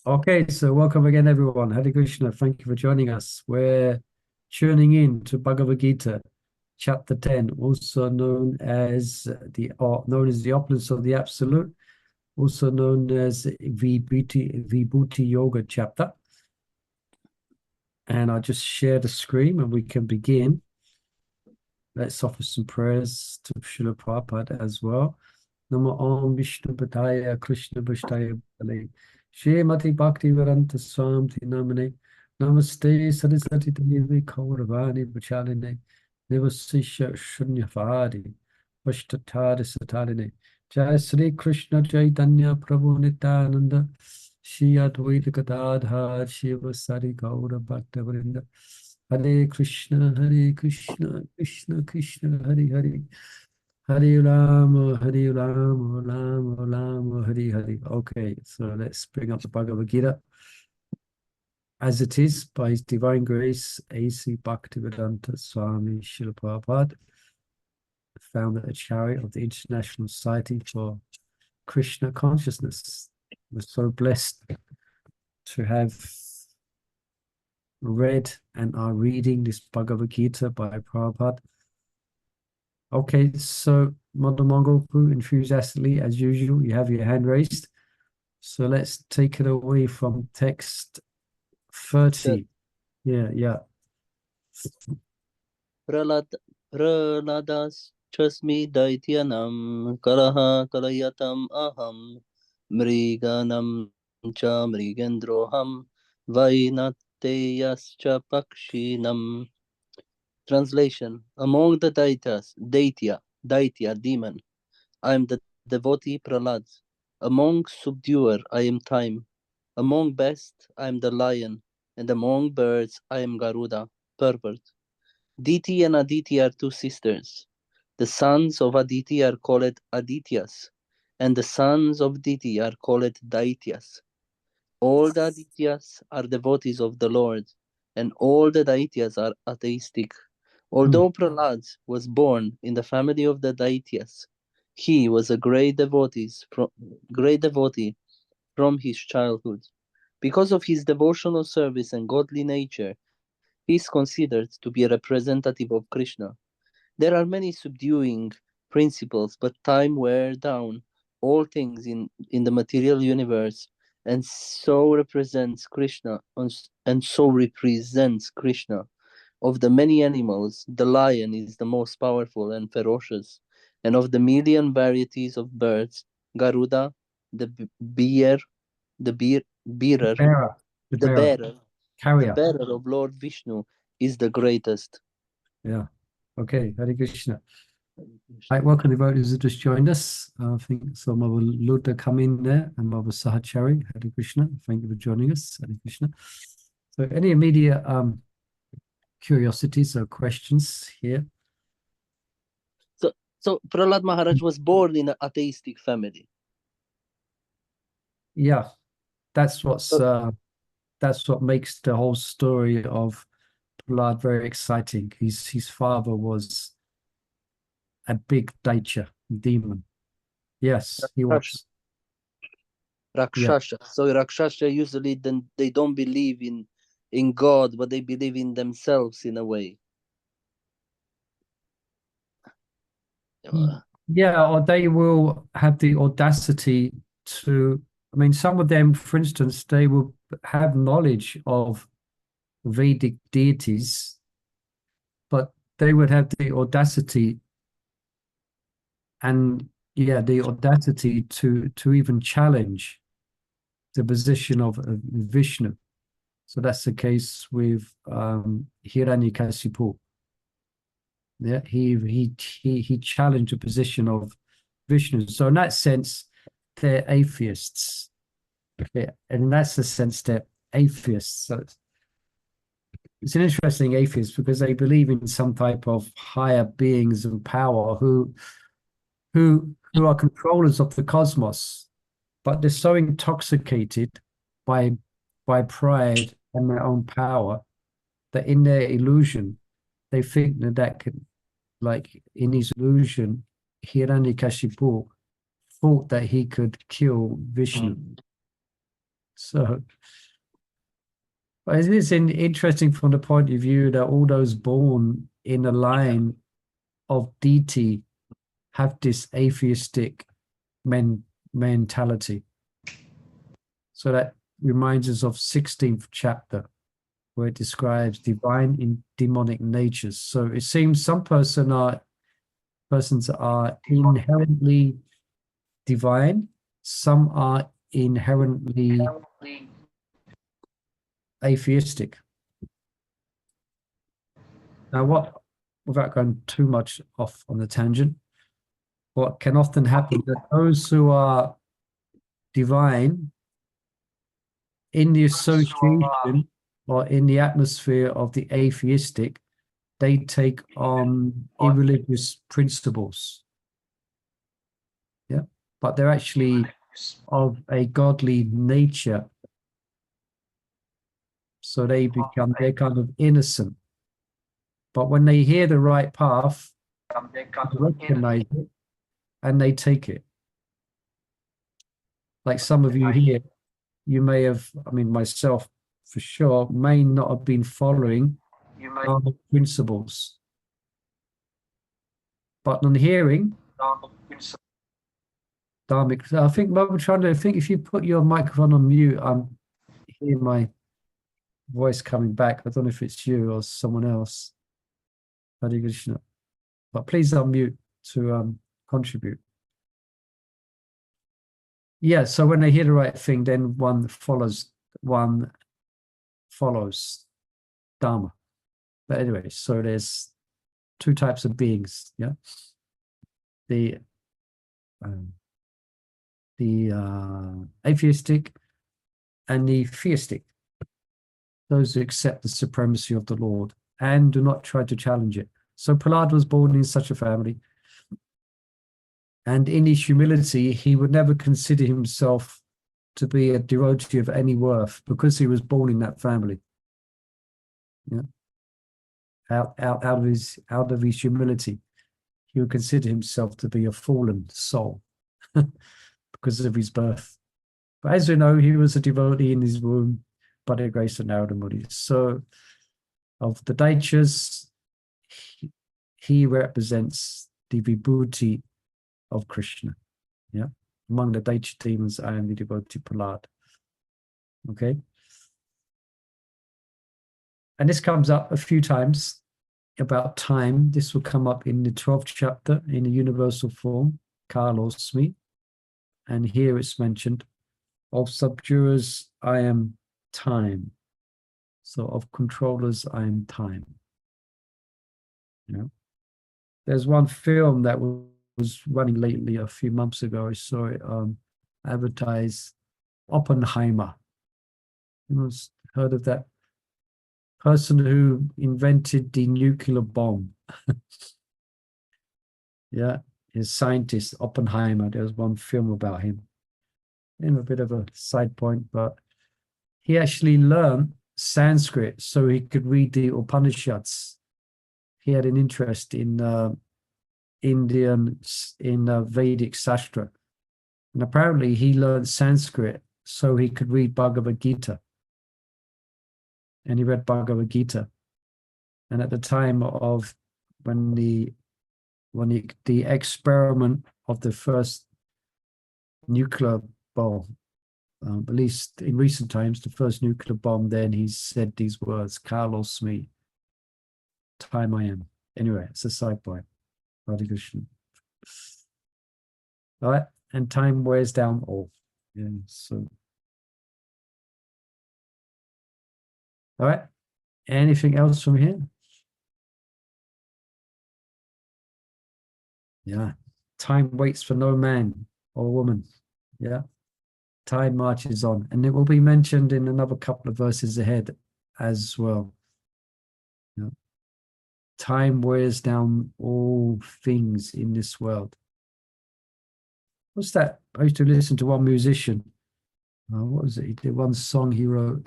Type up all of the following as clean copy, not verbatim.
Okay, so welcome again, everyone. Hare Krishna. Thank you for joining us. We're tuning in to Bhagavad Gita, chapter 10, also known as the opulence of the Absolute, also known as Vibhuti Yoga chapter. And I'll just share the screen and we can begin. Let's offer some prayers to Srila Prabhupada as well. Namo Om Vishnu Padaya Krishna Vashtaya Bhale. Shrimati Bhakti Vedanta Swami Namane. Namaste Saraswati Devi Kauravani Vachaline. Nivasisha Shunyavadi. Vashtatari Sataline. Jai Sri Krishna Chaitanya Prabhu Nityananda. Shri Advaita Gadadhar Shiva Sari Gaura Bhakta Vrinda. Hare Krishna, Krishna Krishna, Hare Hare. Hare Rama, Hare Rama, Rama Rama, Hare Hare. Okay, so let's bring up the Bhagavad Gita as it is by His Divine Grace, A.C. Bhaktivedanta Swami Srila Prabhupada, founder Acharya of the International Society for Krishna Consciousness. We're so blessed to have read and are reading this Bhagavad Gita by Prabhupada. Okay, so Mother Mongolpu, enthusiastically, as usual, you have your hand raised. So let's take it away from text 30. Yeah. Prahlada's chasmi Daityanam Kalaha Kalayatam Aham Mriganam cha Mrigendroham Vainateyascha Pakshinam. Translation: Among the Daitya, demon, I am the devotee Prahlad. Among subduer, I am time. Among best, I am the lion. And among birds, I am Garuda, pervert. Diti and Aditi are two sisters. The sons of Aditi are called Adityas, and the sons of Diti are called Daityas. All the Adityas are devotees of the Lord, and all the Daityas are atheistic. Although Prahlad was born in the family of the Daityas, he was a great devotee from his childhood. Because of his devotional service and godly nature, he is considered to be a representative of Krishna. There are many subduing principles, but time wears down all things in the material universe, and so represents Krishna. Of the many animals, the lion is the most powerful and ferocious, and of the million varieties of birds, Garuda, the bear, the bearer, The bearer, the carrier. bearer of Lord Vishnu is the greatest. Yeah. Okay, Hare Krishna. Hi, welcome devotees who just joined us. I think some of Luta come in there and Baba Sahachari. Hare Krishna. Thank you for joining us. Hare Krishna. So any immediate curiosities or questions here? So Prahlad Maharaj was born in an atheistic family. Yeah, that's what makes the whole story of Prahlad very exciting. His father was a big Daitya demon. Yes, he was. Rakshasha. Yeah. So Rakshasha usually then they don't believe in God, but they believe in themselves in a way. Yeah, or they will have the audacity to, I mean, some of them, for instance, they will have knowledge of Vedic deities, but they would have the audacity to even challenge the position of Vishnu. So that's the case with Hiranyakasipu. Yeah, he challenged the position of Vishnu. So in that sense, they're atheists. Okay, and in that's the sense they're atheists. So it's an interesting atheist because they believe in some type of higher beings and power who are controllers of the cosmos, but they're so intoxicated by pride and their own power that in their illusion they think that can, like in his illusion, Hiranyakashipu thought that he could kill Vishnu. So, but it is interesting from the point of view that all those born in a line of deity have this atheistic mentality. So that reminds us of 16th chapter, where it describes divine and demonic natures. So it seems some persons are inherently divine, some are inherently atheistic. Now, without going too much off on the tangent, what can often happen is that those who are divine in the association or in the atmosphere of the atheistic, they take on irreligious principles. Yeah, but they're actually of a godly nature. So they're kind of innocent. But when they hear the right path, they recognize it and they take it. Like some of you here, you may have, I mean, myself for sure, may not have been following Dharmic principles. But on hearing Dharmic, I think if you put your microphone on mute, I'm hearing my voice coming back. I don't know if it's you or someone else. Hare Krishna. But please unmute to contribute. Yeah, so when they hear the right thing, then one follows Dharma. But anyway, so there's two types of beings, yeah. The atheistic and the theistic, those who accept the supremacy of the Lord and do not try to challenge it. So Prahlada was born in such a family, and in his humility, he would never consider himself to be a devotee of any worth because he was born in that family. Yeah. Out of his humility, he would consider himself to be a fallen soul because of his birth. But as we know, he was a devotee in his womb by the grace of Narada Muni. So of the Daityas, he represents the vibhuti of Krishna. Yeah. Among the Daitya demons, I am the devotee Prahlada. Okay. And this comes up a few times about time. This will come up in the 12th chapter in the universal form, Kalosmi. And here it's mentioned, of subduers, I am time. So of controllers, I am time. You know, there's one film that was running lately a few months ago. I saw it advertised, Oppenheimer. You know, heard of that person who invented the nuclear bomb? Yeah, his scientist Oppenheimer. There's one film about him. In a bit of a side point, but he actually learned Sanskrit so he could read the Upanishads. He had an interest in Vedic Sastra, and apparently he learned Sanskrit so he could read Bhagavad Gita. And he read Bhagavad Gita, and at the time of when the experiment of the first nuclear bomb, at least in recent times, the first nuclear bomb, then he said these words, Kalosmi, time I am. Anyway, it's a side point. Hare Krishna. All right, and time wears down all. Yeah, so. All right, anything else from here? Yeah, time waits for no man or woman. Yeah, time marches on, and it will be mentioned in another couple of verses ahead as well. Yeah. Time wears down all things in this world. What's that? I used to listen to one musician. What was it? He did one song he wrote.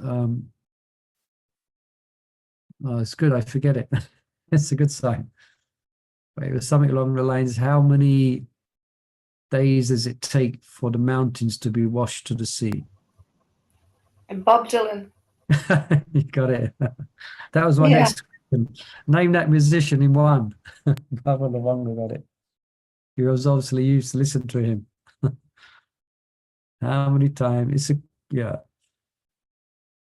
Oh, it's good. I forget it. It's a good sign. But it was something along the lines, how many days does it take for the mountains to be washed to the sea? Bob Dylan. You got it. That was my Yeah. next question. Name that musician in one. Baba Lavanga got it. He was obviously used to listen to him. How many times? Yeah.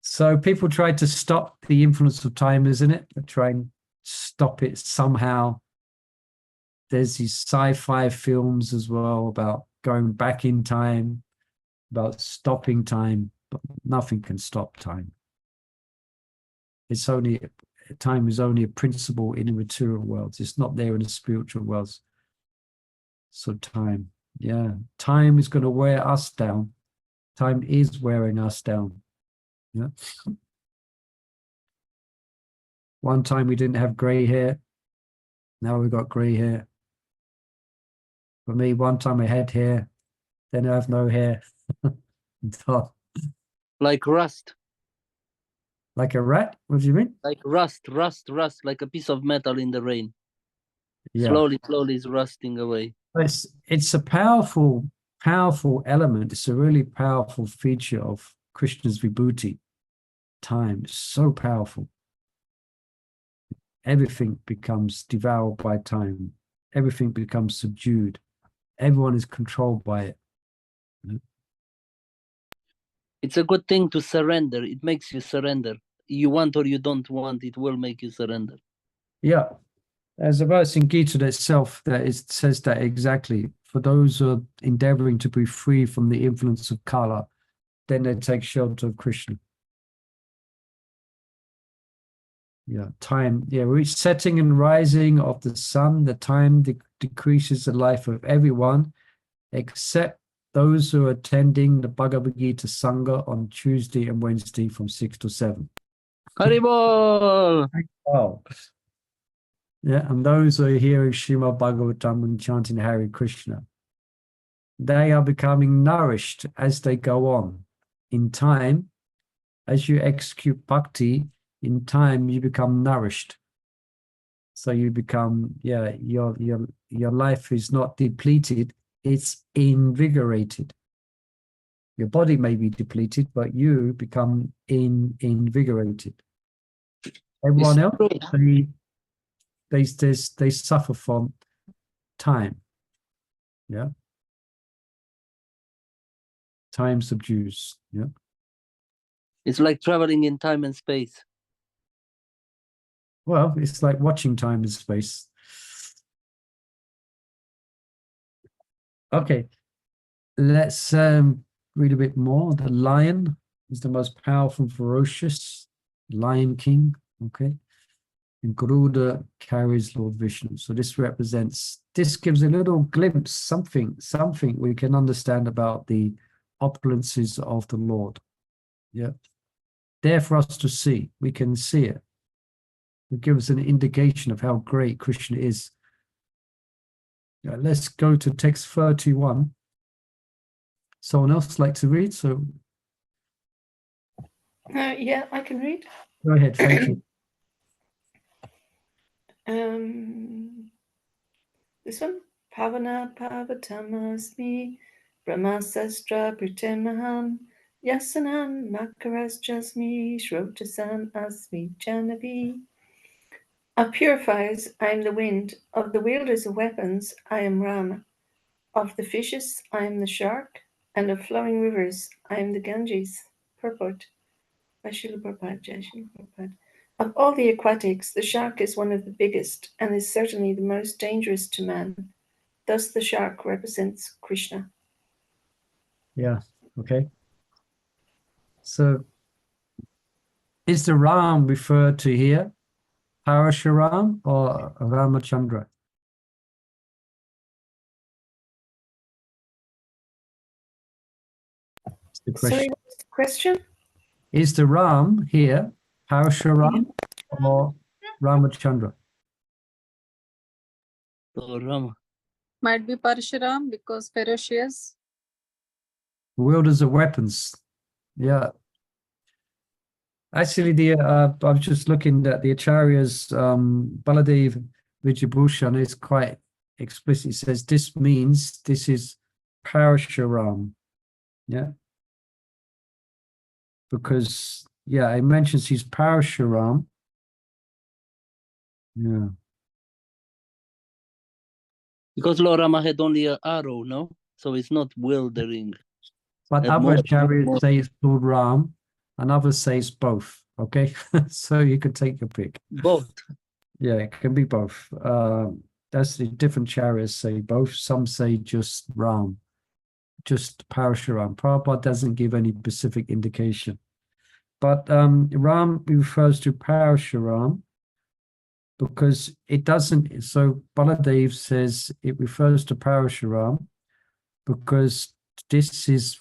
So people try to stop the influence of time, isn't it? They try and stop it somehow. There's these sci-fi films as well about going back in time, about stopping time, but nothing can stop time. Time is only a principle in the material world. It's not there in the spiritual worlds. So time is going to wear us down. Time is wearing us down. Yeah. One time we didn't have gray hair. Now we've got gray hair. For me, one time I had hair, then I have no hair. Like rust. Like a rat? What do you mean? Like rust, like a piece of metal in the rain. Yeah. Slowly is rusting away. It's a powerful element. It's a really powerful feature of Krishna's vibhuti. Time is so powerful. Everything becomes devoured by time. Everything becomes subdued. Everyone is controlled by it. It's a good thing to surrender. It makes you surrender. You want or you don't want, it will make you surrender. Yeah. There's a verse in Gita itself that says that exactly. For those who are endeavoring to be free from the influence of Kala, then they take shelter of Krishna. Yeah, time. Yeah, with setting and rising of the sun, the time decreases the life of everyone, except those who are attending the Bhagavad Gita Sangha on Tuesday and Wednesday from 6 to 7. Haribol! Oh. Yeah, and those who are hearing Srimad Bhagavatam and chanting Hare Krishna, they are becoming nourished as they go on. In time, as you execute bhakti, in time you become nourished. So you become, your life is not depleted, it's invigorated. Your body may be depleted, but you become invigorated. Everyone else, they suffer from time. Yeah. Time subdues. Yeah. It's like traveling in time and space. Well, it's like watching time and space. Okay. Let's read a bit more. The lion is the most powerful and ferocious. Lion King. Okay. And Garuda carries Lord Vishnu. So this gives a little glimpse, something we can understand about the opulences of the Lord. Yeah. There for us to see. We can see it. It gives an indication of how great Krishna is. Yeah, let's go to text 31. Someone else like to read? So Yeah, I can read. go ahead, thank you. This one, Pavana Pavatamasmi Brahmasastra Pritemaham Yasanam Makaras Jasmi Shrotasan Asmi Janavi. Of purifiers, I am the wind. Of the wielders of weapons, I am Rama. Of the fishes, I am the shark. And of flowing rivers, I am the Ganges. Purport. By Srila Prabhupada, Jai Srila Prabhupada. Of all the aquatics, the shark is one of the biggest and is certainly the most dangerous to man. Thus, the shark represents Krishna. Yeah, okay. So is the Ram referred to here? Parashuram or Ramachandra? That's the question. Sorry, what's the question? Is the Ram here Parashuram or Ramachandra? So Rama. Might be Parshuram because ferocious. Wielders of weapons. Yeah. Actually, I was just looking at the Acharya's Baladev Vijabhushan is quite explicit. It says this means this is Parashuram. Yeah. because, yeah, it mentions he's Parashuram. Yeah. Because Lord Rama had only an arrow, no? So it's not wieldering. But And other more- chariots say it's called Ram, and others say it's both. Okay, so you can take your pick. Both. Yeah, it can be both. That's the different chariots say both. Some say just Ram, just Parashuram. Prabhupada doesn't give any specific indication. But Ram refers to Parashuram because it doesn't. So Baladev says it refers to Parashuram because this is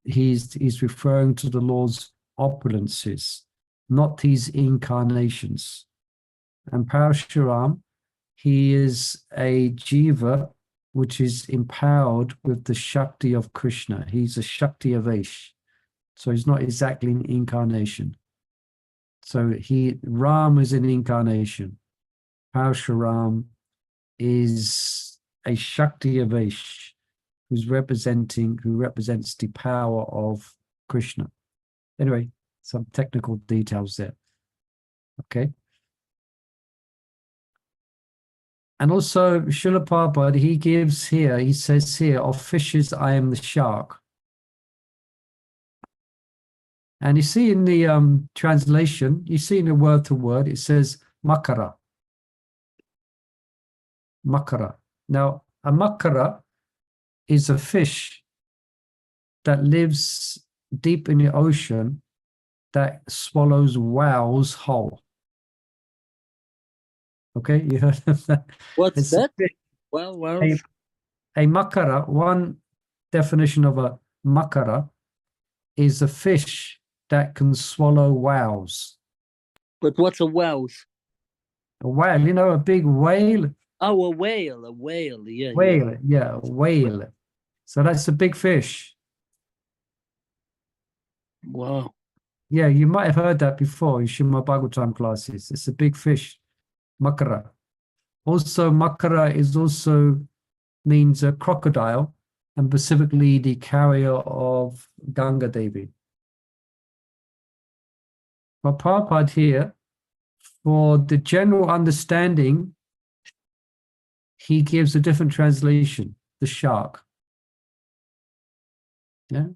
he's referring to the Lord's opulences, not his incarnations. And Parashuram, he is a jiva which is empowered with the Shakti of Krishna. He's a Shakti Avesh. So he's not exactly an incarnation. So Ram is an incarnation. Parashuram is a Shakti Avesh who represents the power of Krishna. Anyway, some technical details there. Okay. And also, Srila Prabhupada, he says here, of fishes, I am the shark. And you see in the translation, you see in the word to word, it says makara. Makara. Now, a makara is a fish that lives deep in the ocean that swallows whales whole. Okay, you heard of that? What's It's that? Well, a makara, one definition of a makara is a fish that can swallow whales. but what's a whales? A whale, you know, a big whale. Oh, a whale, yeah. Yeah, a whale. So that's a big fish. Wow. Yeah, you might have heard that before in Srimad Bhagavatam classes. It's a big fish, makara. Also, makara means a crocodile, and specifically the carrier of Ganga Devi. But Prabhupada here, for the general understanding, he gives a different translation, the shark. Yeah.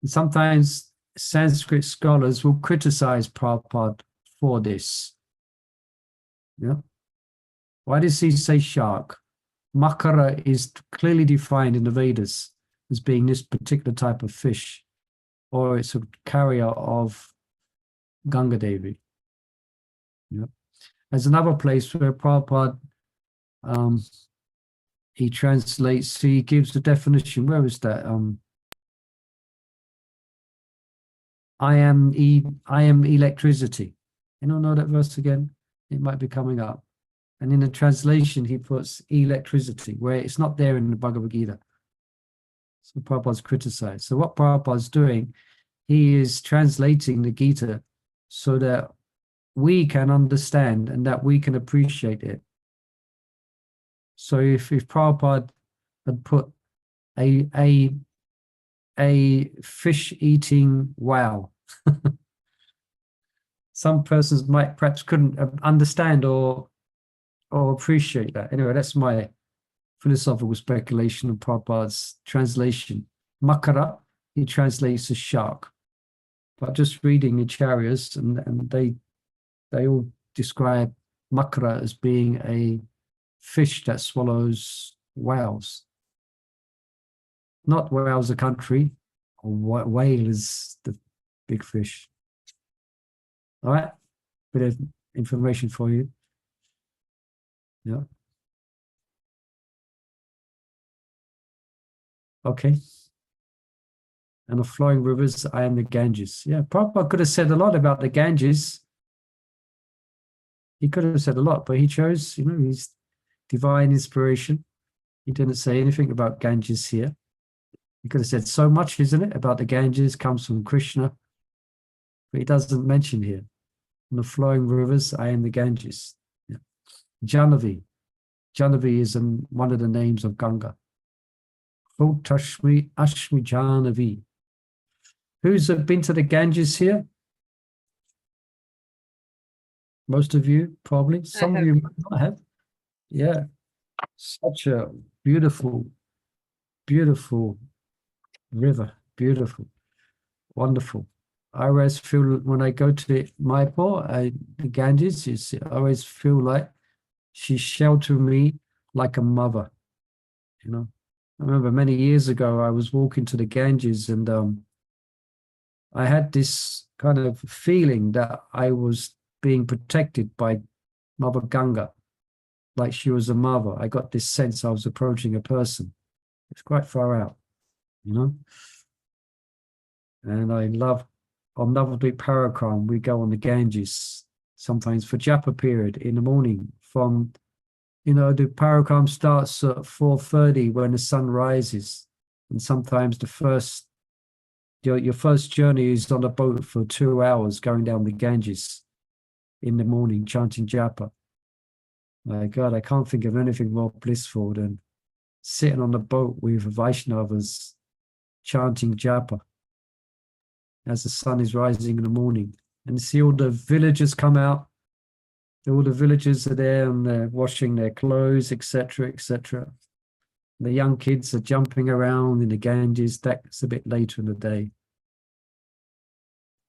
And sometimes Sanskrit scholars will criticize Prabhupada for this. Yeah. Why does he say shark? Makara is clearly defined in the Vedas as being this particular type of fish, or it's a carrier of Ganga Devi. Yeah. There's another place where Prabhupada he translates, he gives the definition. Where is that? I am electricity. Anyone know that verse again? It might be coming up. And in the translation, he puts electricity, where it's not there in the Bhagavad Gita. So Prabhupada's criticized. So what Prabhupada's doing, he is translating the Gita so that we can understand and that we can appreciate it. So if Prabhupada had put a fish-eating whale, some persons might perhaps couldn't understand or appreciate that. Anyway, that's my philosophical speculation of Prabhupada's translation. Makara, he translates as shark. But just reading the Acharyas, and they all describe Makara as being a fish that swallows whales. Not whales, a country. Whale is the big fish. All right, bit of information for you. Yeah. Okay. And the flowing rivers, I am the Ganges. Yeah, Prabhupada could have said a lot about the Ganges. He could have said a lot, but he chose, his divine inspiration. He didn't say anything about Ganges here. He could have said so much, isn't it, about the Ganges comes from Krishna, but he doesn't mention here. And the flowing rivers, I am the Ganges. Yeah. Janavi. Janavi is one of the names of Ganga. Tashmi Ashmi Janavi. Who's been to the Ganges here? Most of you, probably. Some of you might not have. Yeah. Such a beautiful, beautiful river. Beautiful. Wonderful. I always feel when I go to Mayapur, the Ganges, I always feel like she sheltered me like a mother. You know, I remember many years ago, I was walking to the Ganges and I had this kind of feeling that I was being protected by Mother Ganga, like she was a mother. I got this sense I was approaching a person. It's quite far out, you know. And I love, on Navadvip Parakram, we go on the Ganges, sometimes for japa period in the morning from, you know, the Parakram starts at 4:30 when the sun rises. And sometimes your first journey is on a boat for 2 hours going down the Ganges in the morning, chanting japa. My God, I can't think of anything more blissful than sitting on the boat with Vaishnavas chanting japa as the sun is rising in the morning. And see all the villagers come out. All the villagers are there and they're washing their clothes, etc., etc. The young kids are jumping around in the Ganges. That's a bit later in the day.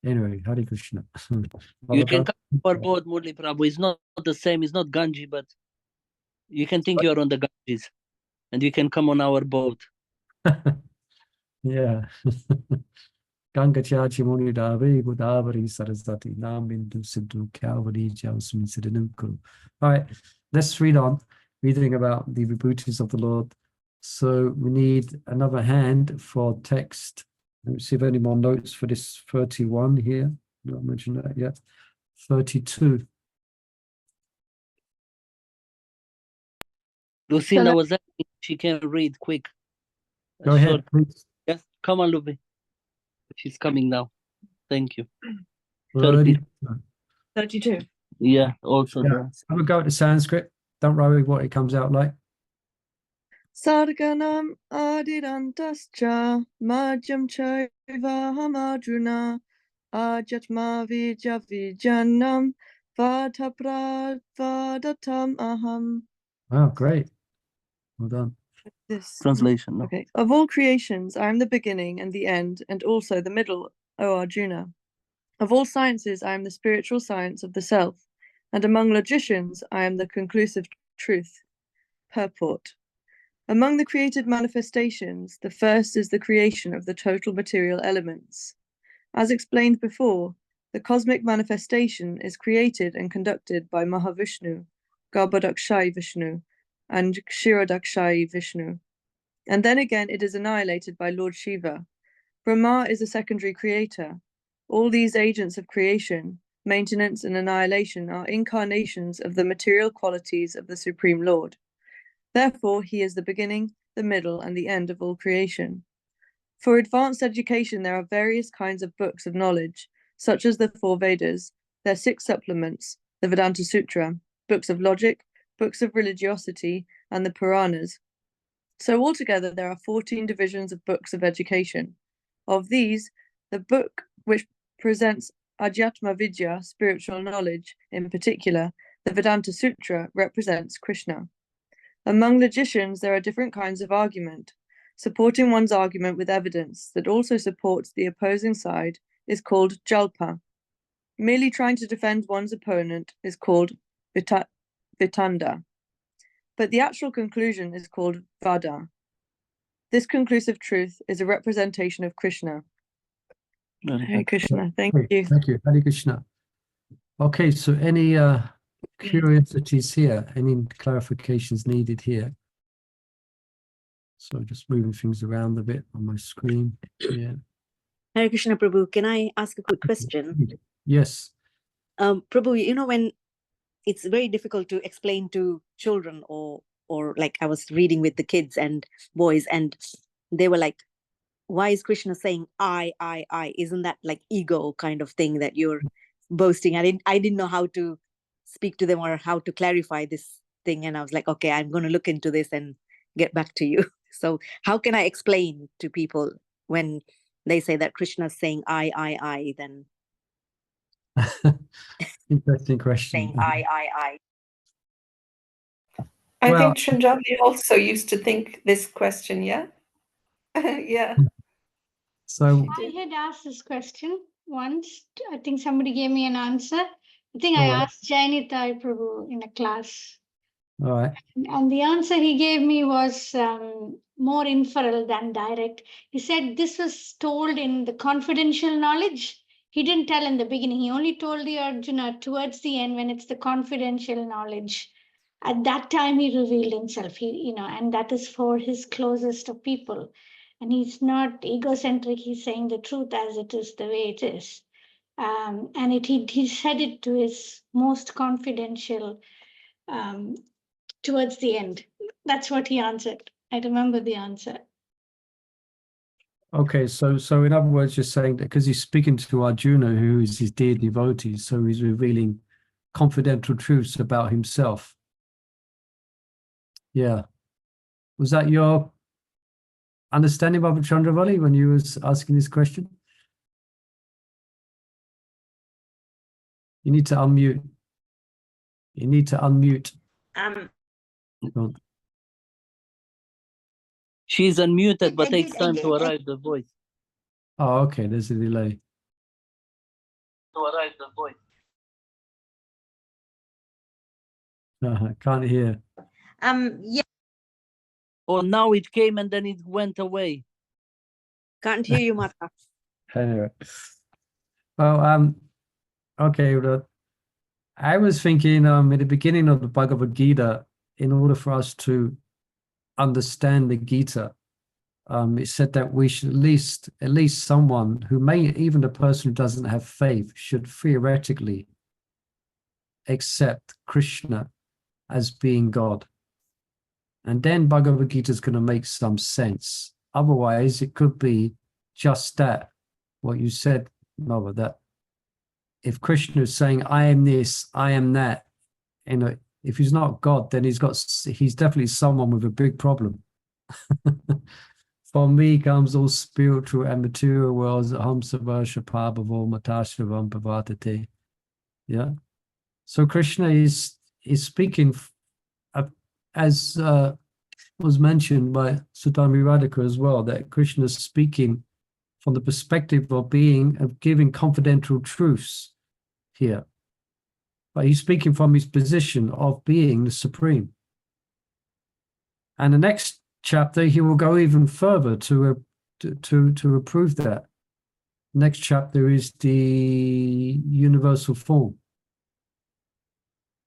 Anyway, Hare Krishna. You can come for both, Murli Prabhu. It's not the same. It's not Ganges, but you can think you're on the Ganges, and you can come on our boat. Yeah. Ganga Chachi Muni Dave Godavari Sarasati Nam Bindu Sidhu Kalvari Jasmin Siddhanukuru. All right, let's read on, reading about the vibhutis of the Lord. So we need another hand for text. Let me see if any more notes for this 31 here. Not mentioned that yet. 32. Lucinda was asking, she can read quick. Go ahead, please. Yes, come on, Luby. She's coming now. Thank you. 32. Yeah, also Yeah. Have a go at the Sanskrit. Don't worry what it comes out like. Sarganam adidantascha majam chaiva hamadruna ajatma vija vijanam vadhapravadattam aham. Wow, great. Well done. This translation. No? Okay. Of all creations, I am the beginning and the end, and also the middle, O Arjuna. Of all sciences, I am the spiritual science of the self, and among logicians, I am the conclusive truth. Purport. Among the created manifestations, the first is the creation of the total material elements. As explained before, the cosmic manifestation is created and conducted by Mahavishnu, Garbhodakshai Vishnu, and Kshirodakshai Vishnu. And then again it is annihilated by Lord Shiva. Brahma is a secondary creator. All these agents of creation, maintenance and annihilation are incarnations of the material qualities of the Supreme Lord. Therefore, he is the beginning, the middle, and the end of all creation. For advanced education, there are various kinds of books of knowledge, such as the 4 Vedas, their 6 supplements, the Vedanta Sutra, books of logic, books of religiosity, and the Puranas. So altogether, there are 14 divisions of books of education. Of these, the book which presents Adhyatma Vidya, spiritual knowledge, in particular, the Vedanta Sutra, represents Krishna. Among logicians, there are different kinds of argument. Supporting one's argument with evidence that also supports the opposing side is called jalpa. Merely trying to defend one's opponent is called vitanda. But the actual conclusion is called vada. This conclusive truth is a representation of Krishna. Hare Krishna, thank you. Thank you. Hare Krishna. Okay, so any curiosities here? Any clarifications needed here? So just moving things around a bit on my screen. Yeah. Hare Krishna Prabhu, can I ask a quick question? Yes. Prabhu, you know, when it's very difficult to explain to children or like I was reading with the kids and boys and they were like, why is Krishna saying I? Isn't that like ego kind of thing that you're boasting? I didn't know how to speak to them or how to clarify this thing. And I was like, okay, I'm going to look into this and get back to you. So how can I explain to people when they say that Krishna is saying I, then Interesting question. saying I. I Well- think Trinjali also used to think this question, yeah? Yeah. So She I did. had asked this question once. I think somebody gave me an answer. I think I All right. asked Jainitai Prabhu in a class. all right. And the answer he gave me was more inferral than direct. He said this was told in the confidential knowledge. He didn't tell in the beginning. He only told the Arjuna towards the end when it's the confidential knowledge. At that time, he revealed himself. And that is for his closest of people. And he's not egocentric. He's saying the truth as it is, the way it is. And he said it to his most confidential towards the end. That's what he answered. I remember the answer. Okay, so in other words, you're saying that because he's speaking to Arjuna, who is his dear devotee, so he's revealing confidential truths about himself. Yeah. Was that your understanding, Baba Chandravali, when you was asking this question? You need to unmute. You need to unmute. Go on. She's unmuted, but I takes did- time to arrive the voice. Oh, okay, there's a delay. To arrive the voice. Can't hear. Yeah, Oh, now it came and then it went away. can't hear you, Mata. Anyway. Well, okay, well, I was thinking at the beginning of the Bhagavad Gita, in order for us to understand the Gita, it said that we should at least someone who even the person who doesn't have faith should theoretically accept Krishna as being God. And then Bhagavad Gita is going to make some sense. Otherwise, it could be just that, what you said, Nova, that if Krishna is saying, I am this, I am that, if he's not God, then he's definitely someone with a big problem. From me comes all spiritual and material worlds, hamsava shapabhavo matashavam bhavatate. Yeah. So Krishna is speaking as was mentioned by Sudami Radhika as well, that Krishna is speaking from the perspective of giving confidential truths here. But he's speaking from his position of being the supreme. And the next chapter, he will go even further to prove that. Next chapter is the universal form.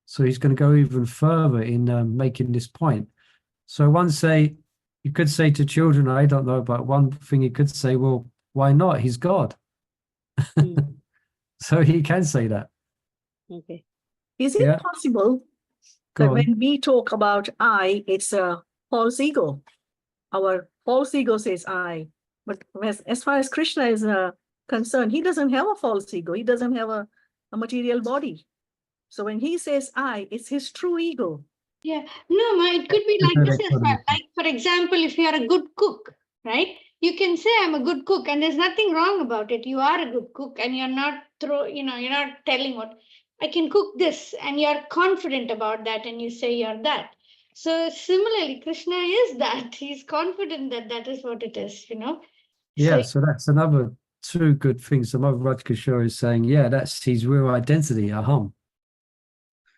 So he's going to go even further in making this point. So you could say to children, I don't know, but one thing you could say, well, why not? He's God. So he can say that. Okay. Is it Yeah. possible Go that on. when we talk about I, it's a false ego? Our false ego says I. But as far as Krishna is concerned, he doesn't have a false ego. He doesn't have a material body. So when he says I, it's his true ego. Yeah, no, it could be like this as well. Like, for example, if you are a good cook, right? You can say I'm a good cook, and there's nothing wrong about it. You are a good cook, and you're not you're not telling what I can cook this, and you're confident about that, and you say you're that. So similarly, Krishna is that. He's confident that that is what it is, Yeah, So so that's another two good things. Some other Radhika is saying, yeah, that's his real identity, aham.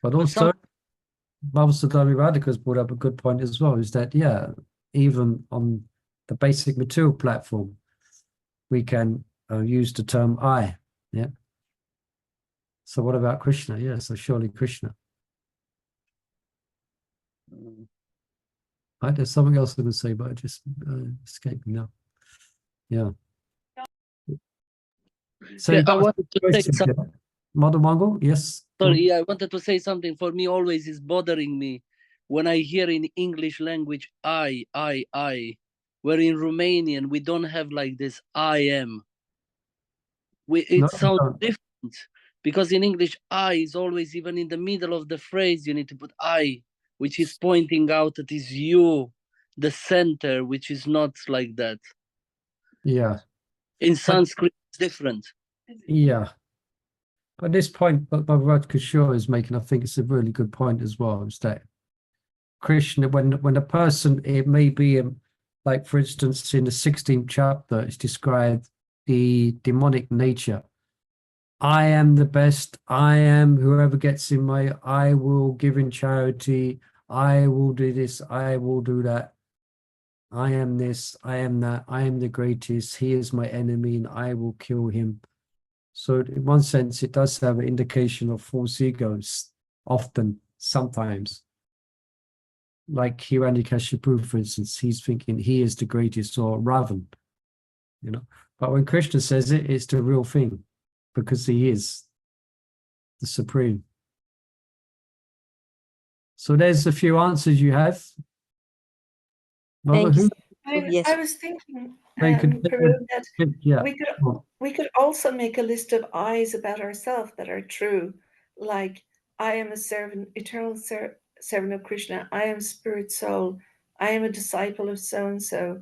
But also, Bhava Sudami Radhika has brought up a good point as well, is that, yeah, even on the basic material platform, we can use the term I. Yeah. So what about Krishna? Yeah, so surely Krishna. Right, there's something else I'm going to say, but it just escaped me now. Yeah. So Yeah, I wanted to say something. Mother Mongol, yes. Sorry, I wanted to say something. For me, always is bothering me when I hear in English language I. Where in Romanian we don't have like this I am. It sounds different because in English I is always even in the middle of the phrase. You need to put I, which is pointing out that is you, the center, which is not like that. Yeah. In Sanskrit, it's different. Yeah. But this point, but Bhagavad Kishore is making, I think it's a really good point as well, is that Krishna, when a person, it may be, like for instance, in the 16th chapter, it's described the demonic nature. I am the best, I am whoever gets in my, I will give in charity, I will do this, I will do that. I am this, I am that, I am the greatest, he is my enemy and I will kill him. So in one sense, it does have an indication of false egos, often, sometimes. Like Hiranyakashipu, for instance, he's thinking he is the greatest, or Ravan, you know. But when Krishna says it, it's the real thing, because he is the supreme. So there's a few answers you have. Mother, Thank you. who I mean, Yes. I was thinking, they could Peru, that yeah. we could also make a list of I's about ourselves that are true, like I am a servant, eternal servant of Krishna. I am spirit soul. I am a disciple of so and so.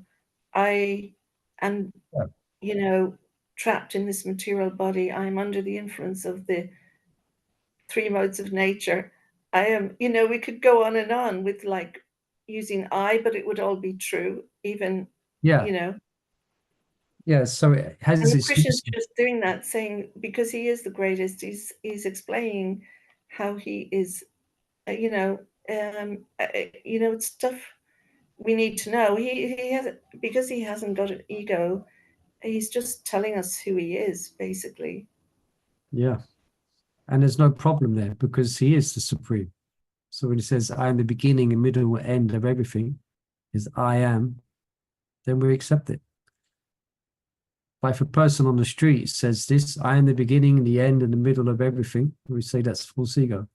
I am, Yeah. you know, trapped in this material body. I am under the influence of the three modes of nature. I am, you know, we could go on with like using I, but it would all be true, even, Yeah. you know. Yeah, so it has And its Krishna's uses. just doing that, saying because he is the greatest, he's explaining how he is, you know, it's stuff we need to know. He has, because he hasn't got an ego, he's just telling us who he is, basically. Yeah. And there's no problem there because he is the supreme. So when he says, I am the beginning and middle and end of everything, is I am, then we accept it. But if a person on the street says this, I am the beginning, the end, and the middle of everything, we say that's false ego.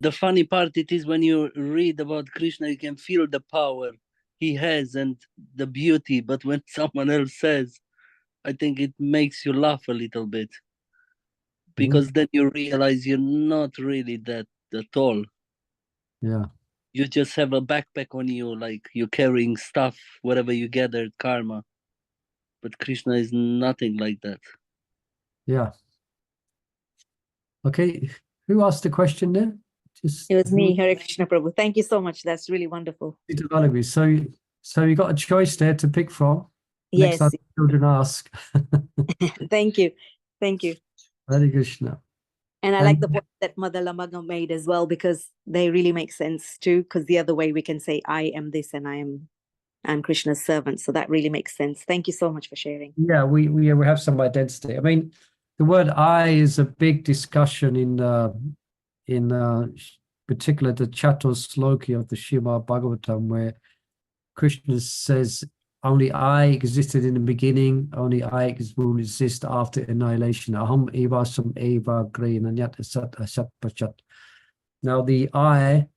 The funny part it is when you read about Krishna, you can feel the power he has and the beauty. But when someone else says, I think it makes you laugh a little bit. Because then you realize you're not really that at all. Yeah. You just have a backpack on you, like you're carrying stuff, whatever you gathered, karma. But Krishna is nothing like that. Yeah. Okay. Who asked the question there? Just It was me, Hare Krishna Prabhu. Thank you so much. That's really wonderful. So you got a choice there to pick from. Next Yes. time children ask. Thank you. Thank you. Hare Krishna. And I And- like the point that Mother Lamaga made as well, because they really make sense too. Because the other way we can say, I am this and I'm Krishna's servant. So that really makes sense. Thank you so much for sharing. Yeah, we have some identity. I mean, the word I is a big discussion in particular the Chatusloki of the Srimad Bhagavatam, where Krishna says, only I existed in the beginning, only I will exist after annihilation. Aham eva sam eva gre nanyat asat asat pachat. Now the I,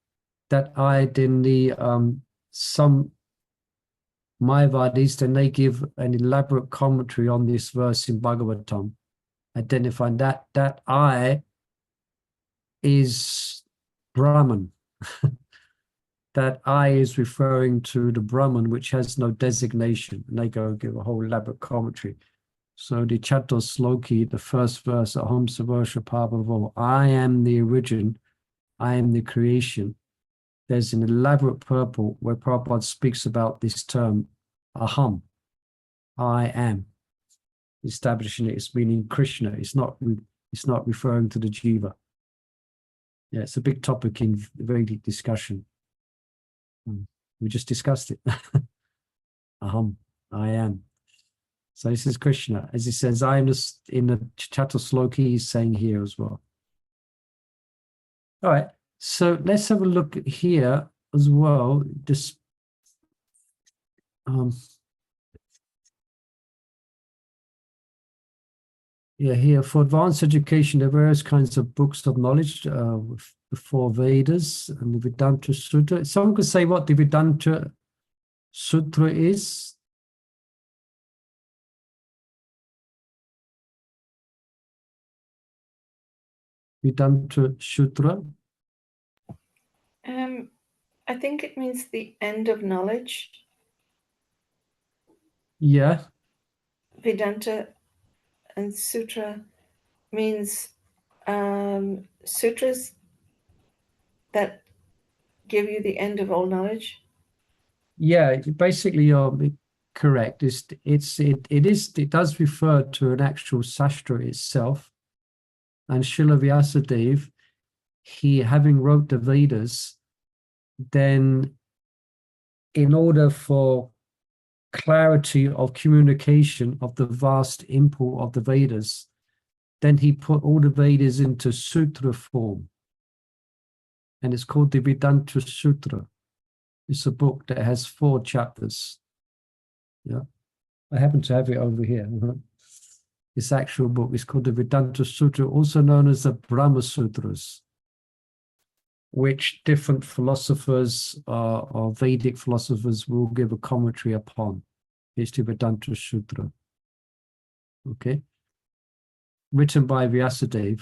that I, then the some Mayavadis, then they give an elaborate commentary on this verse in Bhagavatam, identifying that I is Brahman. That I is referring to the Brahman, which has no designation. And they go give a whole elaborate commentary. So the Chatusloki, the first verse, Aham Savarsha Pabhavo, I am the origin, I am the creation. There's an elaborate purport where Prabhupada speaks about this term, Aham, I am, establishing it as meaning Krishna. It's not referring to the Jiva. Yeah, it's a big topic in Vedic discussion. We just discussed it. Aham, I am. So this is Krishna. As he says, I am just in the Chatusloki, he's saying here as well. All right, so let's have a look here as well. This yeah, here for advanced education, there are various kinds of books of knowledge, the four Vedas and the Vedanta Sutra. Someone could say what the Vedanta Sutra is. Vedanta Sutra. I think it means the end of knowledge. Yeah. Vedanta and sutra means sutras that give you the end of all knowledge. Yeah, basically you're correct. It does refer to an actual sastra itself. And Srila Vyasadeva, he having wrote the Vedas, then in order for clarity of communication of the vast import of the Vedas, then he put all the Vedas into sutra form. And it's called the Vedanta Sutra. It's a book that has 4 chapters. Yeah, I happen to have it over here. This actual book is called the Vedanta Sutra, also known as the Brahma Sutras, which different philosophers or Vedic philosophers will give a commentary upon. It's the Vedanta Sutra. Okay, written by Vyasadeva,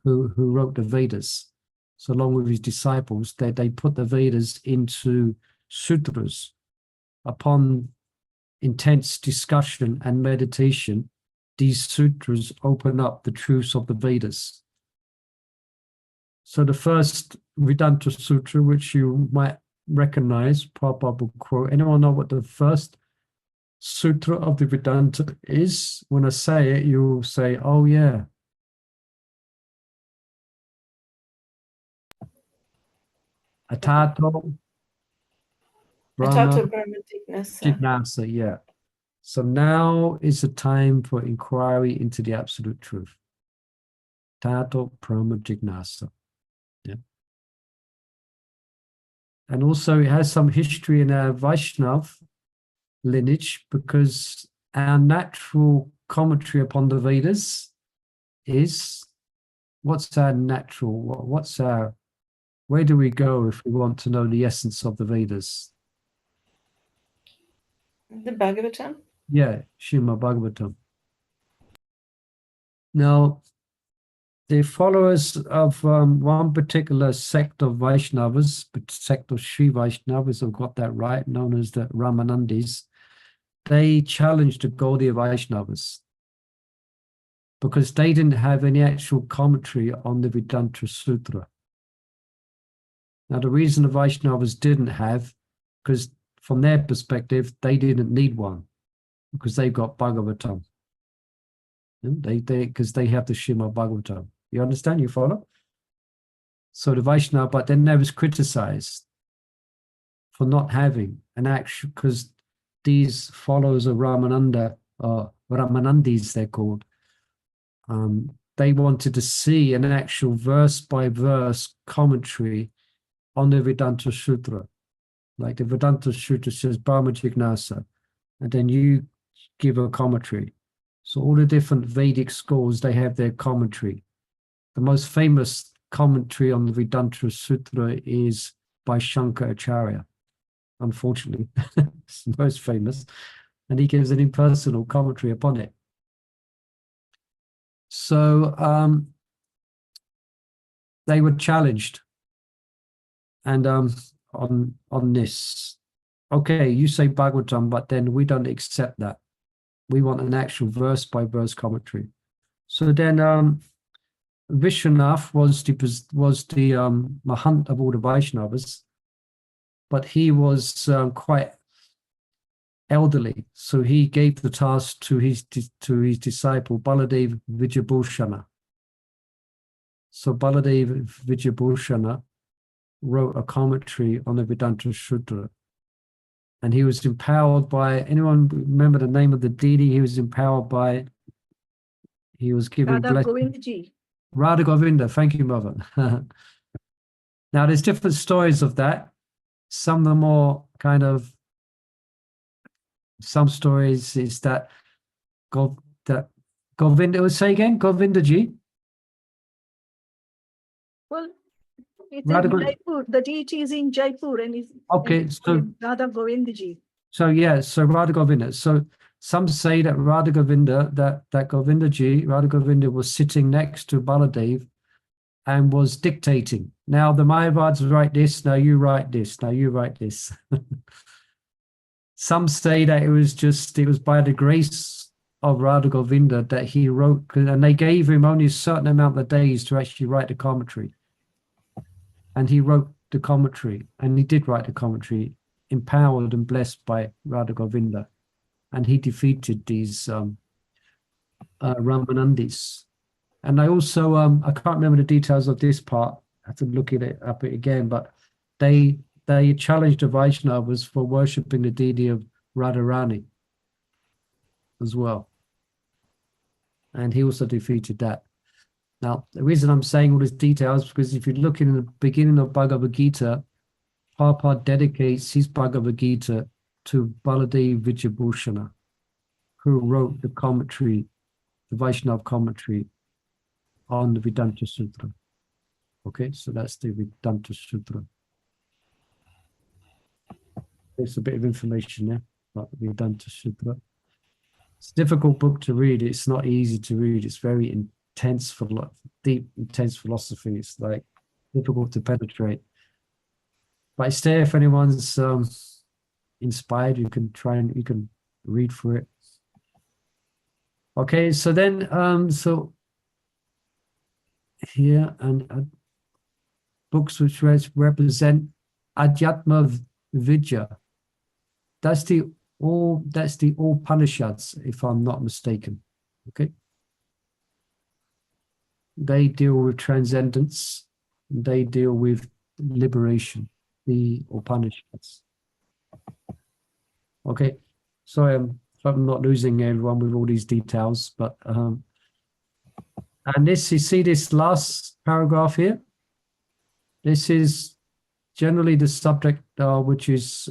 who wrote the Vedas. So along with his disciples, they put the Vedas into sutras. Upon intense discussion and meditation, these sutras open up the truths of the Vedas. So the first Vedanta Sutra, which you might recognize, Prabhupada will quote. Anyone know what the first sutra of the Vedanta is? When I say it, you'll say, oh yeah. Atato Brahma Brahma Jignasa. Jignasa, yeah. So now is the time for inquiry into the absolute truth. Tato Brahma Jignasa. Yeah. And also it has some history in our Vaishnav lineage, because our natural commentary upon the Vedas is, what's our natural, what's our, where do we go if we want to know the essence of the Vedas? The Bhagavatam. Yeah, Srimad Bhagavatam. Now, the followers of one particular sect of Vaishnavas, sect of Sri Vaishnavas, have got that right, known as the Ramanandis, they challenged the Gaudiya Vaishnavas because they didn't have any actual commentary on the Vedanta Sutra. Now, the reason the Vaishnavas didn't have, because from their perspective, they didn't need one, because they've got Bhagavatam. Because they have the Srimad Bhagavatam. You understand? You follow? So the Vaishnava, but then they was criticized for not having an actual, because these followers of Ramananda, or Ramanandis they're called, they wanted to see an actual verse by verse commentary on the Vedanta Sutra. Like the Vedanta Sutra says Brahma Jignasa, and then you give a commentary. So all the different Vedic schools, they have their commentary. The most famous commentary on the Vedanta Sutra is by Shankaracharya, unfortunately. It's the most famous. And he gives an impersonal commentary upon it. So they were challenged. And on this, okay, you say Bhagavatam, but then we don't accept that. We want an actual verse by verse commentary. So then Vishwanath was the Mahant of all the Vaishnavas, but he was quite elderly, so he gave the task to his disciple Baladev Vijayabhushana. So Baladev Vijayabhushana wrote a commentary on the Vedanta Sutra, and he was empowered by, anyone remember the name of the deity he was empowered by? He was given Radha Govindaji. Radha Govinda, thank you, Mother. Now, there's different stories of that. Some of the more kind of, some stories is that Govinda, say again, Govindaji? Well, it's in Jaipur. The deity is in Jaipur, and it's okay. So Radha Govindaji. So yeah, so Radha Govinda. So some say that Radha Govinda, that Govindaji, Radha Govinda was sitting next to Baladev and was dictating. Now the Mayavads write this, now you write this, now you write this. Some say that it was by the grace of Radha Govinda that he wrote, and they gave him only a certain amount of days to actually write the commentary. And he wrote the commentary, and he did write the commentary, empowered and blessed by Radha Govinda. And he defeated these Ramanandis. And I also, I can't remember the details of this part. I have to look at it up again, but they challenged the Vaishnavas for worshipping the deity of Radharani as well. And he also defeated that. Now, the reason I'm saying all these details is because if you look in the beginning of Bhagavad Gita, Prabhupada dedicates his Bhagavad Gita to Baladev Vijayabhushana, who wrote the commentary, the Vaishnava commentary on the Vedanta Sutra. Okay, so that's the Vedanta Sutra. There's a bit of information there about the Vedanta Sutra. It's a difficult book to read. It's not easy to read. It's very intense, deep, intense philosophy. It's like difficult to penetrate. But it's there if anyone's inspired. You can try and you can read through it. Okay, so then so here and books which represent Adhyatma Vidya. That's the Upanishads, if I'm not mistaken. Okay. They deal with transcendence. They deal with liberation. The Upanishads. Okay. Sorry, I'm not losing everyone with all these details, but and this, you see this last paragraph here. This is generally the subject which is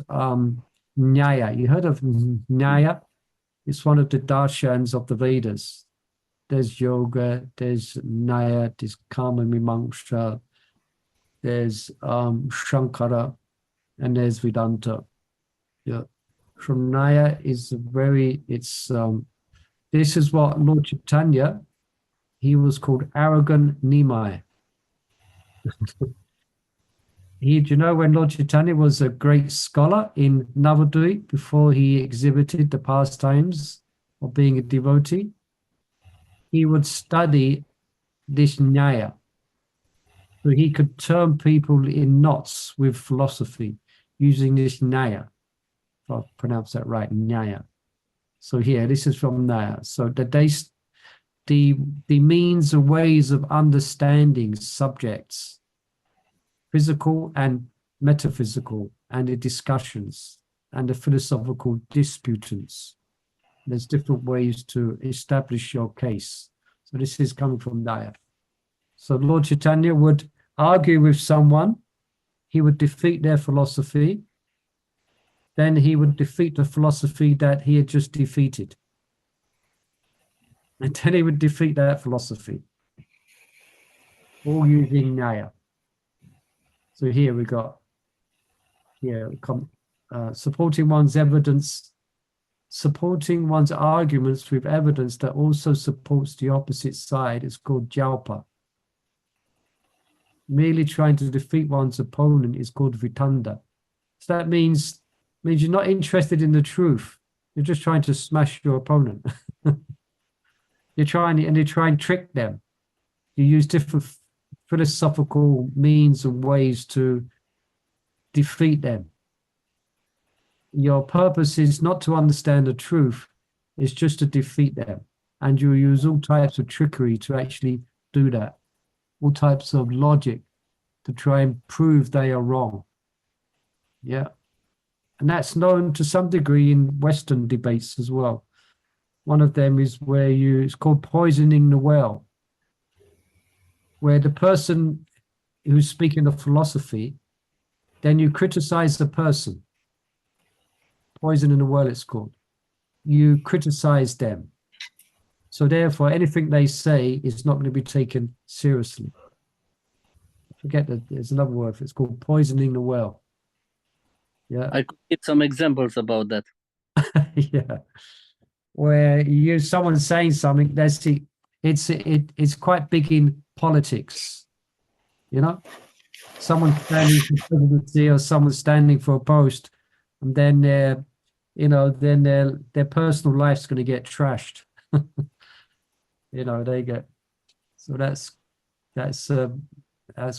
Nyaya. You heard of Nyaya? It's one of the darshans of the Vedas. There's yoga, there's Nyaya, there's Kama Mimamsa, there's Shankara, and there's Vedanta. Yeah. From Nyaya is this is what Lord Chaitanya, he was called arrogant Nimai. Do you know when Lord Chaitanya was a great scholar in Navadvip before he exhibited the pastimes of being a devotee? He would study this Nyaya. So he could turn people in knots with philosophy using this Nyaya. If I pronounce that right, Nyaya. So here, this is from Nyaya. So the means and ways of understanding subjects, physical and metaphysical, and the discussions and the philosophical disputants. There's different ways to establish your case. So this is coming from Nyaya. So Lord Chaitanya would argue with someone, he would defeat their philosophy, then he would defeat the philosophy that he had just defeated. And then he would defeat that philosophy, all using Nyaya. So here we got, supporting one's evidence, supporting one's arguments with evidence that also supports the opposite side is called Jalpa. Merely trying to defeat one's opponent is called Vitanda. So that means you're not interested in the truth. You're just trying to smash your opponent. You try and trick them. You use different philosophical means and ways to defeat them. Your purpose is not to understand the truth, it's just to defeat them. And you use all types of trickery to actually do that. All types of logic to try and prove they are wrong. Yeah. And that's known to some degree in Western debates as well. One of them is it's called poisoning the well, where the person who's speaking of philosophy, then you criticize the person. Poisoning the well, it's called. You criticize them. So therefore, anything they say is not going to be taken seriously. Forget that there's another word. It's called poisoning the well. Yeah. I could give some examples about that. Yeah. Where someone saying something, it's quite big in politics. You know? Someone standing for presidency or someone standing for a post, and then you know, then their personal life's going to get trashed. You know, they get, so that's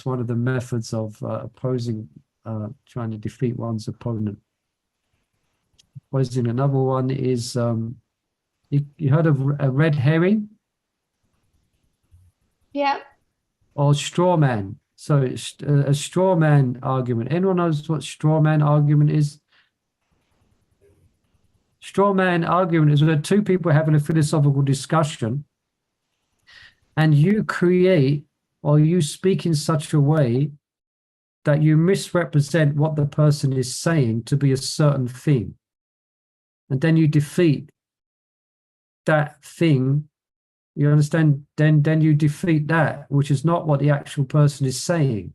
one of the methods of opposing, trying to defeat one's opponent. Opposing another one is, you heard of a red herring? Yeah. Or straw man. So it's a straw man argument. Anyone knows what straw man argument is? Straw man argument is where two people are having a philosophical discussion, and you create or you speak in such a way that you misrepresent what the person is saying to be a certain thing. And then you defeat that thing. You understand? Then you defeat that, which is not what the actual person is saying.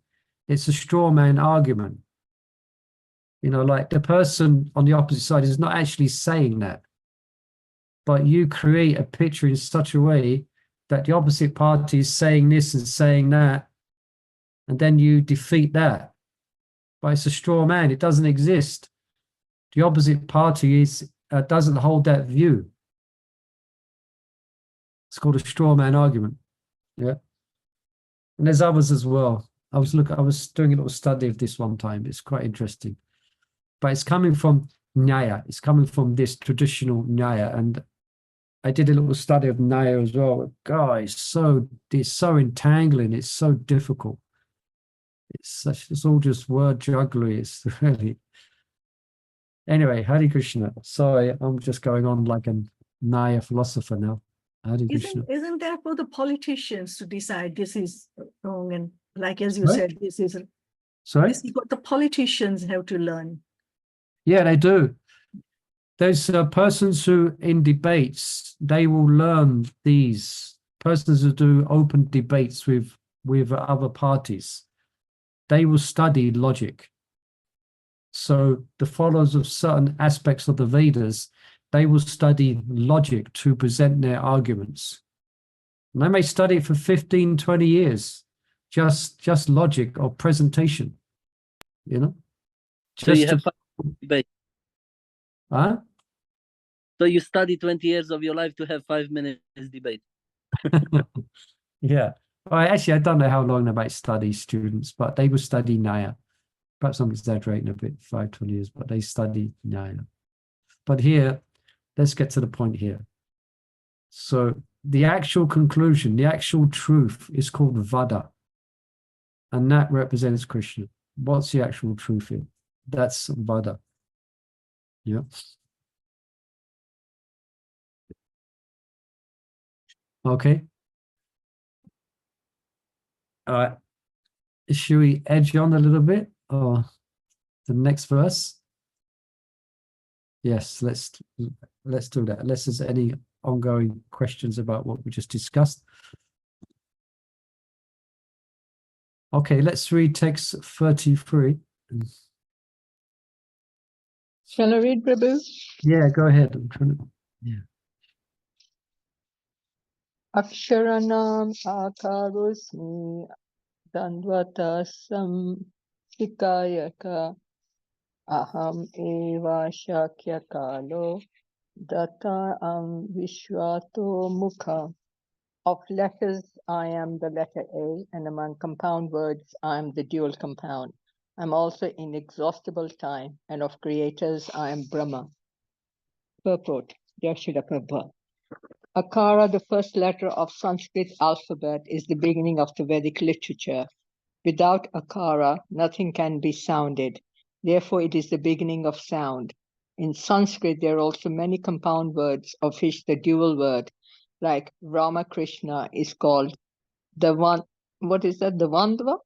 It's a straw man argument. You know, like the person on the opposite side is not actually saying that, but you create a picture in such a way that the opposite party is saying this and saying that, and then you defeat that. But it's a straw man. It doesn't exist. The opposite party doesn't hold that view. It's called a straw man argument. Yeah. And there's others as well. I was doing a little study of this one time. It's quite interesting. But it's coming from Nyaya. It's coming from this traditional Nyaya. And I did a little study of Nyaya as well. God, it's so entangling. It's so difficult. It's all just word jugglery. It's really. Anyway, Hare Krishna. Sorry, I'm just going on like a Nyaya philosopher now. Hare Krishna. Isn't that for the politicians to decide this is wrong? And like, as you What? said, this is what the politicians have to learn. Yeah, they do. There's persons who, in debates, they will learn these. Persons who do open debates with other parties, they will study logic. So the followers of certain aspects of the Vedas, they will study logic to present their arguments. And they may study it for 15, 20 years, just logic or presentation, you know? So you have 5 debate. Huh? So you study 20 years of your life to have 5 minutes debate. Yeah. Well, actually, I don't know how long they might study students, but they will study Nyaya. Perhaps I'm exaggerating a bit, 5-20 years, but they study Nyaya. But here, let's get to the point here. So the actual conclusion, the actual truth is called Vada. And that represents Krishna. What's the actual truth here? That's Vada. Yeah. Okay. All right. Should we edge on a little bit or the next verse? Yes, let's do that. Unless there's any ongoing questions about what we just discussed. Okay, let's read text 33. Shall I read, Prabhu? Yeah, go ahead. I'm trying to. Yeah. Aksharanam akarosmi dandvatasam shikayaka aham eva shakya kalo data vishwato mukha. Of letters, I am the letter A, and among compound words, I am the dual compound. I'm also inexhaustible time, and of creators, I am Brahma. Purport, Dear Srila Prabhupada. Akara, the first letter of Sanskrit alphabet, is the beginning of the Vedic literature. Without Akara, nothing can be sounded. Therefore, it is the beginning of sound. In Sanskrit, there are also many compound words, of which the dual word, like Rama Krishna, is called the one. What is that? The Vandva?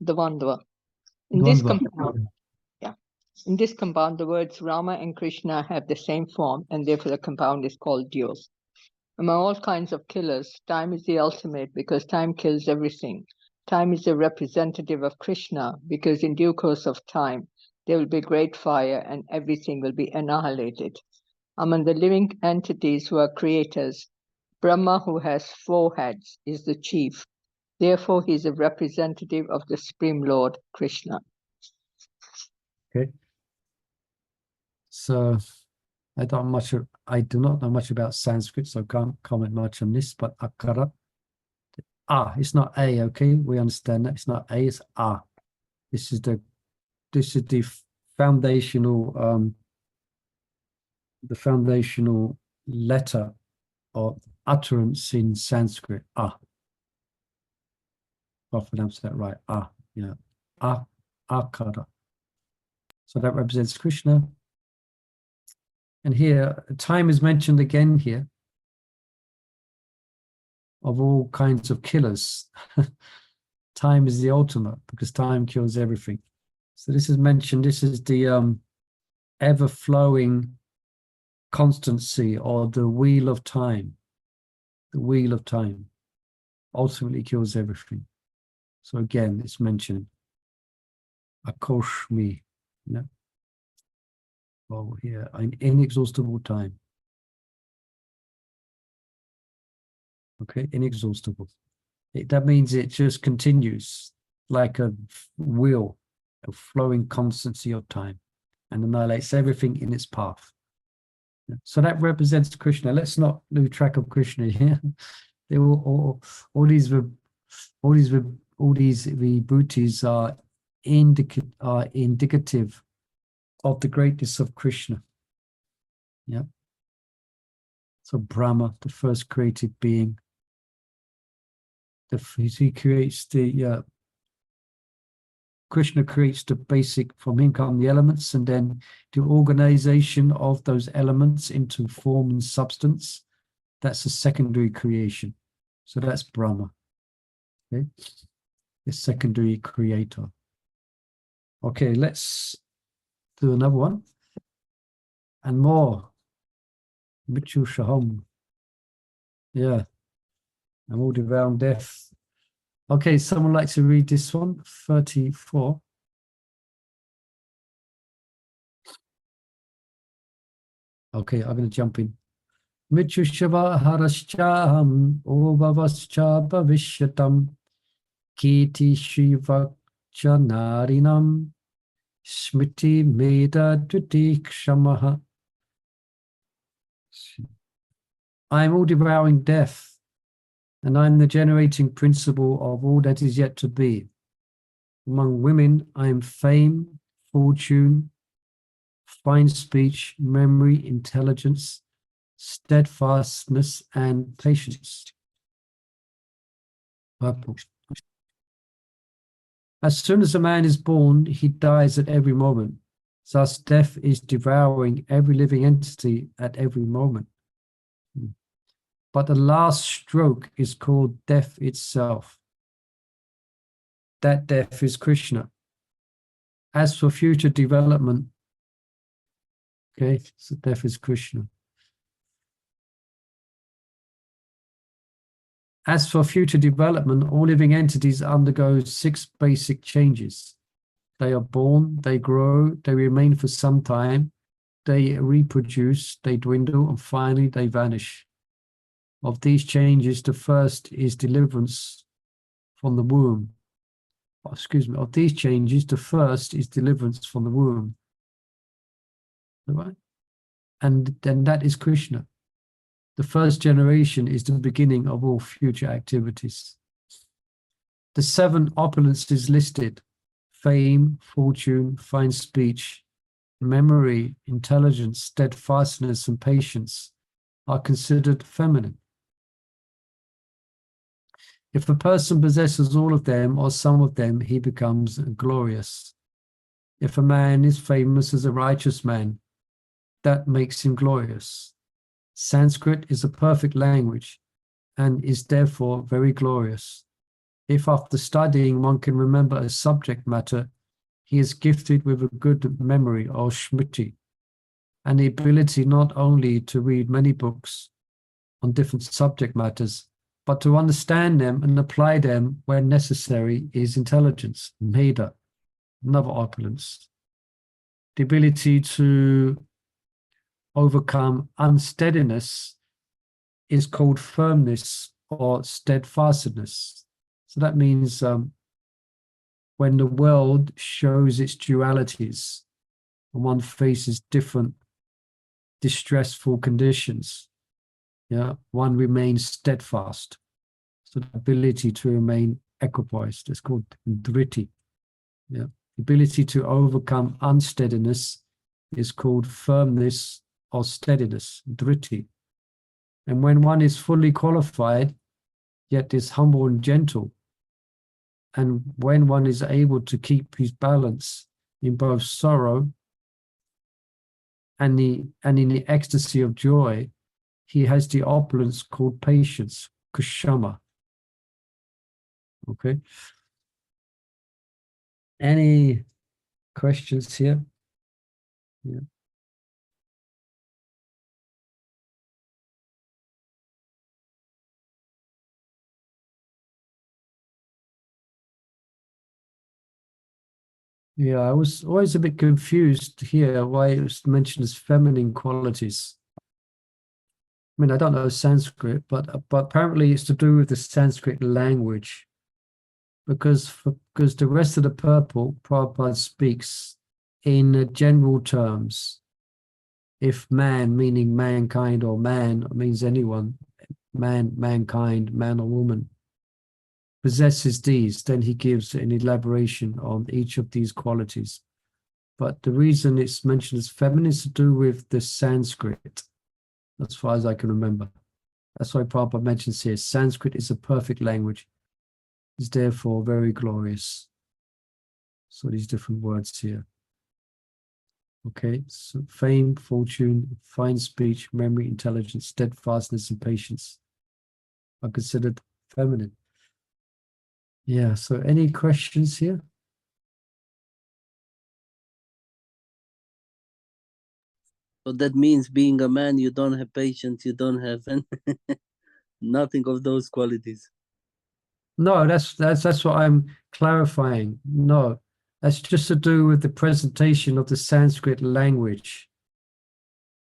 The Vandva. In this compound, in this compound, the words Rama and Krishna have the same form, and therefore the compound is called dual. Among all kinds of killers, time is the ultimate because time kills everything. Time is the representative of Krishna because in due course of time, there will be great fire and everything will be annihilated. Among the living entities who are creators, Brahma, who has 4 heads, is the chief. Therefore, he is a representative of the Supreme Lord, Krishna. Okay. So I do not know much about Sanskrit, so can't comment much on this, but akara. It's not A, okay? We understand that. It's not A, it's A. This is the foundational letter or utterance in Sanskrit. If I pronounce that right. Akara. So that represents Krishna. And here, time is mentioned again here of all kinds of killers. Time is the ultimate because time kills everything. So this is mentioned. This is the ever-flowing constancy or the wheel of time. The wheel of time ultimately kills everything. So again, it's mentioned. Akoshmi. Oh, here, an inexhaustible time. Okay, inexhaustible. That means it just continues like a wheel, a flowing constancy of time, and annihilates everything in its path. So that represents Krishna. Let's not lose track of Krishna here. They all these vibhutis are indicative of the greatness of Krishna. Yeah. So Brahma, the first created being, he creates Krishna creates the basic, from him come the elements, and then the organization of those elements into form and substance. That's a secondary creation. So that's Brahma. Okay, the secondary creator. Okay, let's do another one. And more. Michu Shaham. Yeah. I'm all devouring death. Okay, someone like to read this one, 34. Okay, I'm going to jump in. Michu Shava Haraschaham Ovavascha Bhavishyatam Kiti Shiva Chanarinam Smriti Meda Dutikshamah. I am all devouring death, and I am the generating principle of all that is yet to be. Among women, I am fame, fortune, fine speech, memory, intelligence, steadfastness, and patience. As soon as a man is born, he dies at every moment. Thus, death is devouring every living entity at every moment. But the last stroke is called death itself. That death is Krishna. As for future development, okay, so death is Krishna. As for future development, all living entities undergo 6 basic changes. They are born, they grow, they remain for some time, they reproduce, they dwindle, and finally they vanish. Of these changes, the first is deliverance from the womb. Of these changes, the first is deliverance from the womb. Right? And then that is Krishna. The first generation is the beginning of all future activities. The 7 opulences listed, fame, fortune, fine speech, memory, intelligence, steadfastness, and patience, are considered feminine. If a person possesses all of them or some of them, he becomes glorious. If a man is famous as a righteous man, that makes him glorious. Sanskrit is a perfect language and is therefore very glorious. If after studying one can remember a subject matter, he is gifted with a good memory or smriti, and the ability not only to read many books on different subject matters, but to understand them and apply them when necessary is intelligence, meda, another opulence. The ability to overcome unsteadiness is called firmness or steadfastness. So that means when the world shows its dualities and one faces different distressful conditions. Yeah, one remains steadfast. So the ability to remain equipoised is called dhriti. Yeah, the ability to overcome unsteadiness is called firmness or steadiness, dhriti. And when one is fully qualified, yet is humble and gentle, and when one is able to keep his balance in both sorrow and in the ecstasy of joy, he has the opulence called patience, kushama. Okay. Any questions here? Yeah. Yeah, I was always a bit confused here why it was mentioned as feminine qualities. I mean, I don't know Sanskrit, but apparently it's to do with the Sanskrit language, because the rest of the purport, Prabhupada speaks in general terms. If man, meaning mankind, or man means anyone, mankind, man or woman, possesses these, then he gives an elaboration on each of these qualities. But the reason it's mentioned as feminine is to do with the Sanskrit, as far as I can remember. That's why Prabhupada mentions here, Sanskrit is a perfect language. It's therefore very glorious. So these different words here. Okay, so fame, fortune, fine speech, memory, intelligence, steadfastness, and patience are considered feminine. Yeah, so any questions here? So that means being a man, you don't have patience, you don't have nothing of those qualities. No, that's what I'm clarifying. No, that's just to do with the presentation of the Sanskrit language.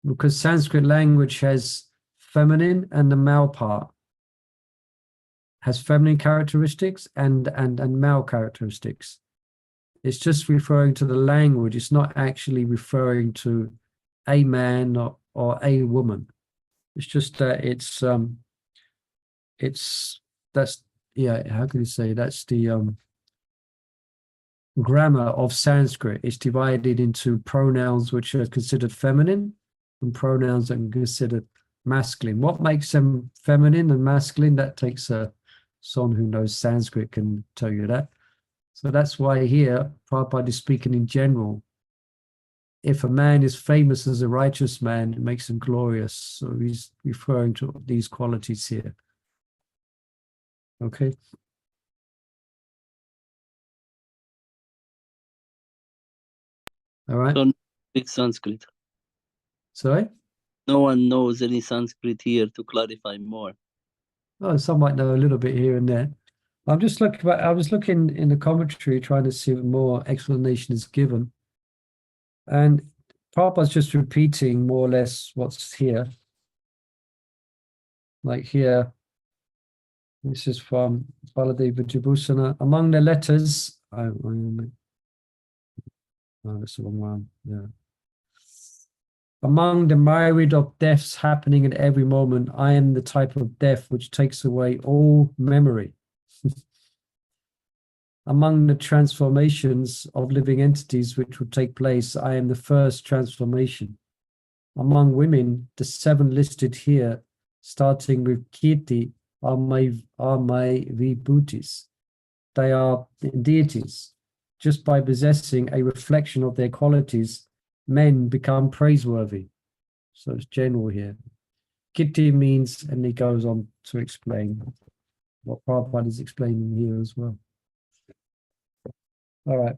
Because Sanskrit language has feminine and the male part. Has feminine characteristics and male characteristics. It's just referring to the language. It's not actually referring to a man or a woman. It's just that that's yeah, how can you say, that's the grammar of Sanskrit. It's divided into pronouns which are considered feminine and pronouns that are considered masculine. What makes them feminine and masculine? That takes someone who knows Sanskrit can tell you that. So that's why here Prabhupada is speaking in general. If a man is famous as a righteous man, it makes him glorious. So he's referring to these qualities here. Okay. All right. So speak Sanskrit. Sorry? No one knows any Sanskrit here to clarify more. Oh, some might know a little bit here and there. I'm just looking. I was looking in the commentary, trying to see if more explanation is given, and Prabhupada's just repeating more or less what's here. Like here, this is from Baladeva Jabusana. Among the letters, oh, that's the wrong one. Yeah. Among the myriad of deaths happening at every moment, I am the type of death which takes away all memory. Among the transformations of living entities which will take place, I am the first transformation. Among women, the 7 listed here, starting with Kirti, are my vibhutis. They are deities. Just by possessing a reflection of their qualities, men become praiseworthy. So it's general here. Kirti means, and he goes on to explain what Prabhupada is explaining here as well. All right.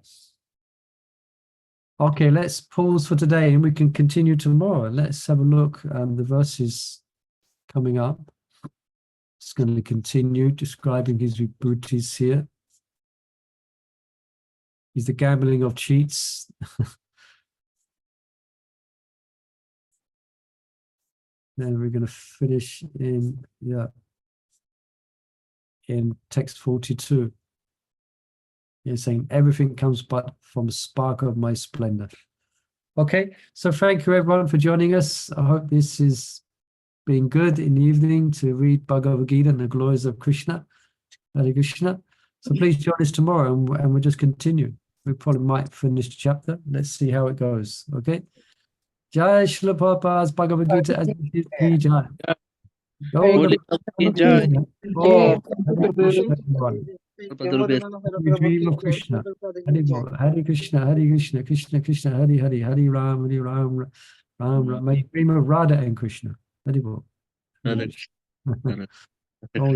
Okay, let's pause for today and we can continue tomorrow. Let's have a look at the verses coming up. It's going to continue describing his vibhutis here. He's the gambling of cheats. Then we're going to finish in text 42. He's saying everything comes but from a spark of my splendor. Okay, so thank you everyone for joining us. I hope this has been good in the evening to read Bhagavad Gita and the glories of Krishna, Hare Krishna. So please join us tomorrow and we'll just continue. We probably might finish the chapter. Let's see how it goes. Okay. Jai Srila Prabhupada's Bhagavad Gita as it is ki jai. Holy Jai. Oh, Hare Krishna, everyone. In the dream of Krishna. Hare Krishna, Hare Krishna, Krishna Krishna, Hare Hare, Hare Ram, Hare Ram, Ram Ram. May you dream of Radha and Krishna. Hare Bol. Hare Krishna. Oh,